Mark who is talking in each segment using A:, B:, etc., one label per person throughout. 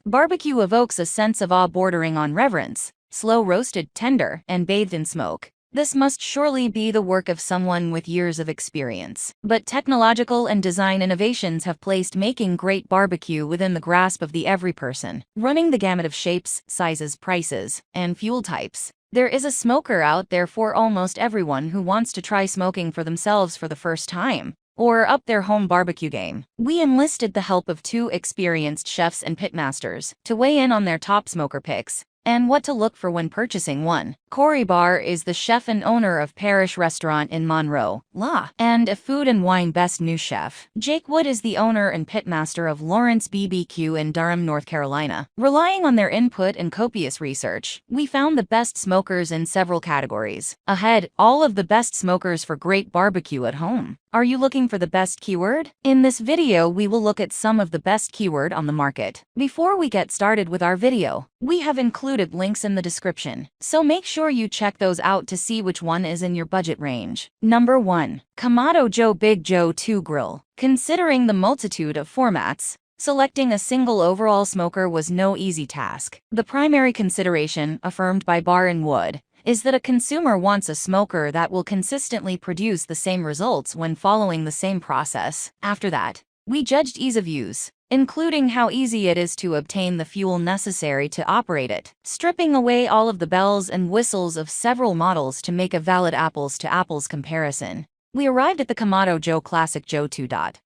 A: Barbecue evokes a sense of awe bordering on reverence, slow-roasted, tender, and bathed in smoke. This must surely be the work of someone with years of experience. But technological and design innovations have placed making great barbecue within the grasp of the every person. Running the gamut of shapes, sizes, prices, and fuel types, there is a smoker out there for almost everyone who wants to try smoking for themselves for the first time, or up their home barbecue game. We enlisted the help of 2 experienced chefs and pitmasters to weigh in on their top smoker picks and what to look for when purchasing one. Corey Barr is the chef and owner of Parish Restaurant in Monroe, La, and a Food and Wine Best New Chef. Jake Wood is the owner and pitmaster of Lawrence BBQ in Durham, North Carolina. Relying on their input and copious research, we found the best smokers in several categories. Ahead, all of the best smokers for great barbecue at home. Are you looking for the best keyword? In this video, we will look at some of the best keyword on the market. Before we get started with our video, we have included links in the description, so make sure you check those out to see which one is in your budget range. Number 1. Kamado Joe Big Joe 2 Grill. Considering the multitude of formats, selecting a single overall smoker was no easy task. The primary consideration, affirmed by Barr and Wood, is that a consumer wants a smoker that will consistently produce the same results when following the same process. After that, we judged ease of use, including how easy it is to obtain the fuel necessary to operate it, stripping away all of the bells and whistles of several models to make a valid apples-to-apples comparison. We arrived at the Kamado Joe Classic Joe 2.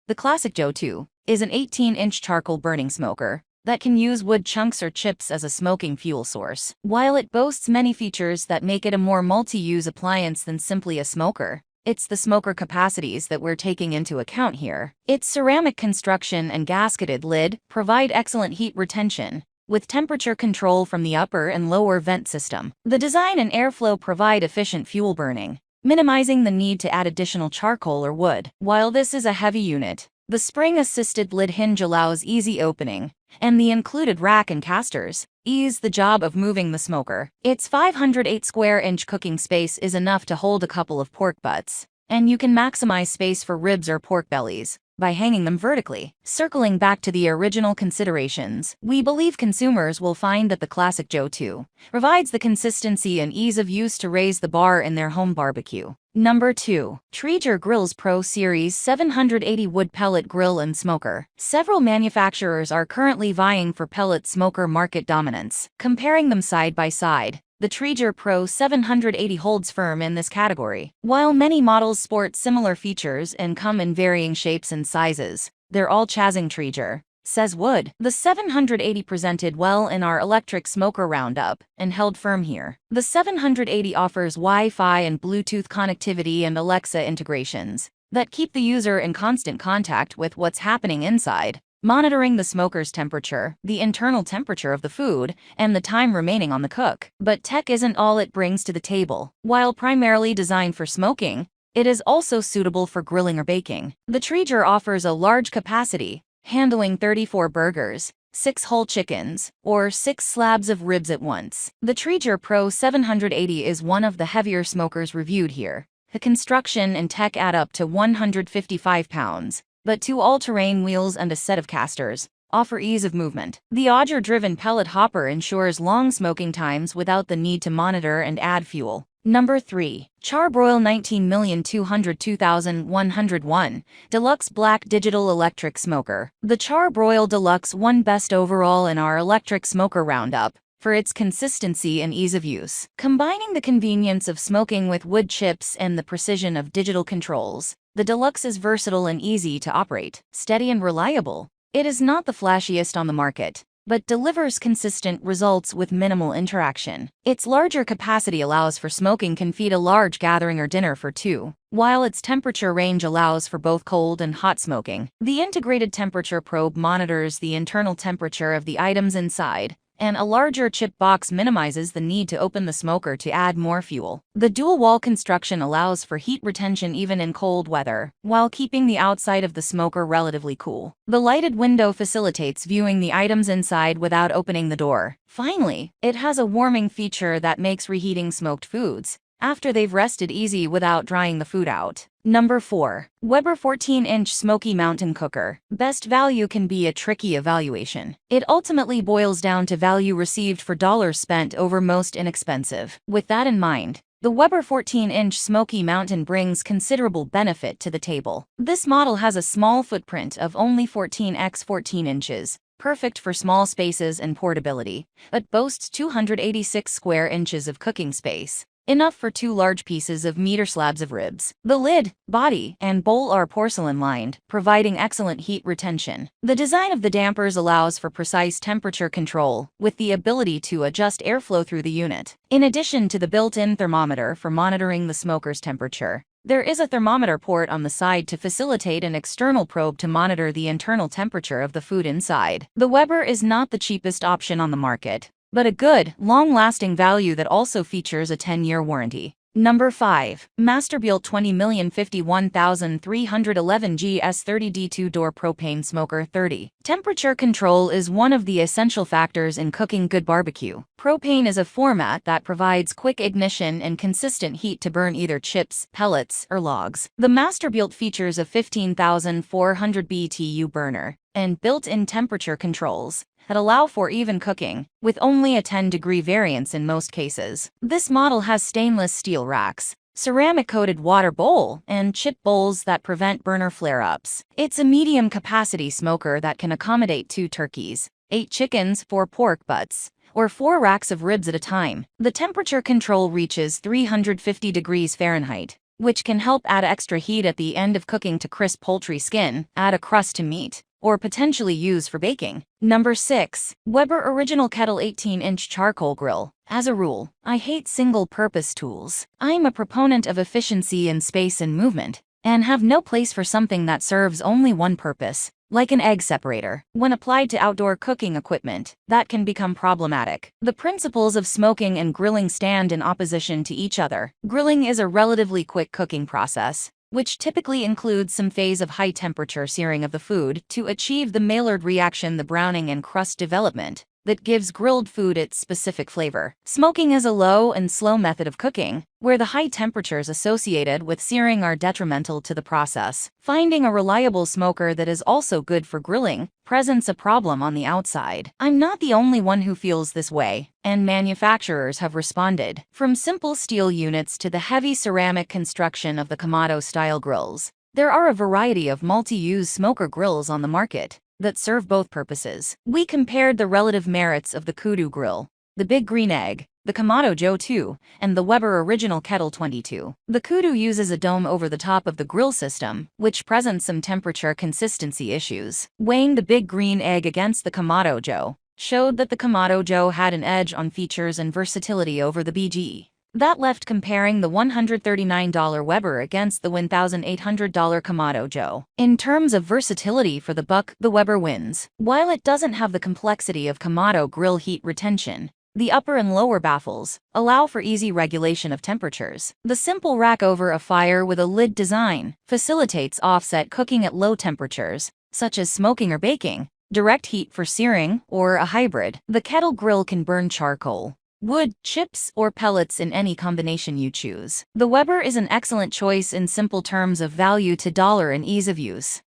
A: The Classic Joe 2 is an 18-inch charcoal burning smoker that can use wood chunks or chips as a smoking fuel source. While it boasts many features that make it a more multi-use appliance than simply a smoker, it's the smoker capacities that we're taking into account here. Its ceramic construction and gasketed lid provide excellent heat retention, with temperature control from the upper and lower vent system. The design and airflow provide efficient fuel burning, minimizing the need to add additional charcoal or wood. While this is a heavy unit, the spring-assisted lid hinge allows easy opening, and the included rack and casters ease the job of moving the smoker. Its 508 square inch cooking space is enough to hold a couple of pork butts, and you can maximize space for ribs or pork bellies by hanging them vertically. Circling back to the original considerations, we believe consumers will find that the Classic Joe 2 provides the consistency and ease of use to raise the bar in their home barbecue. Number 2. Traeger Grills Pro Series 780 Wood Pellet Grill and Smoker. Several manufacturers are currently vying for pellet smoker market dominance. Comparing them side by side, the Traeger Pro 780 holds firm in this category. While many models sport similar features and come in varying shapes and sizes, they're all chasing Traeger, says Wood. The 780 presented well in our electric smoker roundup and held firm here. The 780 offers Wi-Fi and Bluetooth connectivity and Alexa integrations that keep the user in constant contact with what's happening inside, monitoring the smoker's temperature, the internal temperature of the food, and the time remaining on the cook. But tech isn't all it brings to the table. While primarily designed for smoking, it is also suitable for grilling or baking. The Traeger offers a large capacity, handling 34 burgers, 6 whole chickens, or 6 slabs of ribs at once. The Traeger Pro 780 is one of the heavier smokers reviewed here. The construction and tech add up to 155 pounds. But 2 all-terrain wheels and a set of casters offer ease of movement. The Odger-driven pellet hopper ensures long smoking times without the need to monitor and add fuel. Number 3. Char-Broil 19,202,101 Deluxe Black Digital Electric Smoker. The Char-Broil Deluxe won Best Overall in our electric smoker roundup for its consistency and ease of use. Combining the convenience of smoking with wood chips and the precision of digital controls, the Deluxe is versatile and easy to operate, steady and reliable. It is not the flashiest on the market, but delivers consistent results with minimal interaction. Its larger capacity allows for smoking can feed a large gathering or dinner for 2, while its temperature range allows for both cold and hot smoking. The integrated temperature probe monitors the internal temperature of the items inside, and a larger chip box minimizes the need to open the smoker to add more fuel. The dual-wall construction allows for heat retention even in cold weather, while keeping the outside of the smoker relatively cool. The lighted window facilitates viewing the items inside without opening the door. Finally, it has a warming feature that makes reheating smoked foods after they've rested easy without drying the food out. Number 4. Weber 14-inch Smoky Mountain Cooker. Best value can be a tricky evaluation. It ultimately boils down to value received for dollars spent over most inexpensive. With that in mind, the Weber 14-inch Smoky Mountain brings considerable benefit to the table. This model has a small footprint of only 14 x 14 inches, perfect for small spaces and portability, but boasts 286 square inches of cooking space, enough for 2 large pieces of meat or slabs of ribs. The lid, body, and bowl are porcelain-lined, providing excellent heat retention. The design of the dampers allows for precise temperature control, with the ability to adjust airflow through the unit. In addition to the built-in thermometer for monitoring the smoker's temperature, there is a thermometer port on the side to facilitate an external probe to monitor the internal temperature of the food inside. The Weber is not the cheapest option on the market, but a good, long-lasting value that also features a 10-year warranty. Number 5. Masterbuilt 20,051,311 GS30D 2-door propane smoker 30. Temperature control is one of the essential factors in cooking good barbecue. Propane is a format that provides quick ignition and consistent heat to burn either chips, pellets, or logs. The Masterbuilt features a 15,400 BTU burner and built-in temperature controls that allow for even cooking, with only a 10-degree variance in most cases. This model has stainless steel racks, ceramic-coated water bowl, and chip bowls that prevent burner flare-ups. It's a medium-capacity smoker that can accommodate 2 turkeys, 8 chickens, 4 pork butts, or 4 racks of ribs at a time. The temperature control reaches 350 degrees Fahrenheit, which can help add extra heat at the end of cooking to crisp poultry skin, add a crust to meat, or potentially use for baking. Number 6. Weber Original Kettle 18-inch Charcoal Grill. As a rule, I hate single-purpose tools. I'm a proponent of efficiency in space and movement, and have no place for something that serves only one purpose, like an egg separator. When applied to outdoor cooking equipment, that can become problematic. The principles of smoking and grilling stand in opposition to each other. Grilling is a relatively quick cooking process, which typically includes some phase of high-temperature searing of the food to achieve the Maillard reaction, the browning and crust development that gives grilled food its specific flavor. Smoking is a low and slow method of cooking, where the high temperatures associated with searing are detrimental to the process. Finding a reliable smoker that is also good for grilling presents a problem on the outside. I'm not the only one who feels this way, and manufacturers have responded. From simple steel units to the heavy ceramic construction of the Kamado-style grills, there are a variety of multi-use smoker grills on the market that serve both purposes. We compared the relative merits of the Kudu grill, the Big Green Egg, the Kamado Joe 2, and the Weber Original Kettle 22. The Kudu uses a dome over the top of the grill system, which presents some temperature consistency issues. Weighing the Big Green Egg against the Kamado Joe showed that the Kamado Joe had an edge on features and versatility over the BG. That left comparing the $139 Weber against the $1,800 Kamado Joe. In terms of versatility for the buck, the Weber wins. While it doesn't have the complexity of Kamado grill heat retention, the upper and lower baffles allow for easy regulation of temperatures. The simple rack over a fire with a lid design facilitates offset cooking at low temperatures, such as smoking or baking, direct heat for searing, or a hybrid. The Kettle grill can burn charcoal, wood, chips, or pellets in any combination you choose. The Weber is an excellent choice in simple terms of value to dollar and ease of use.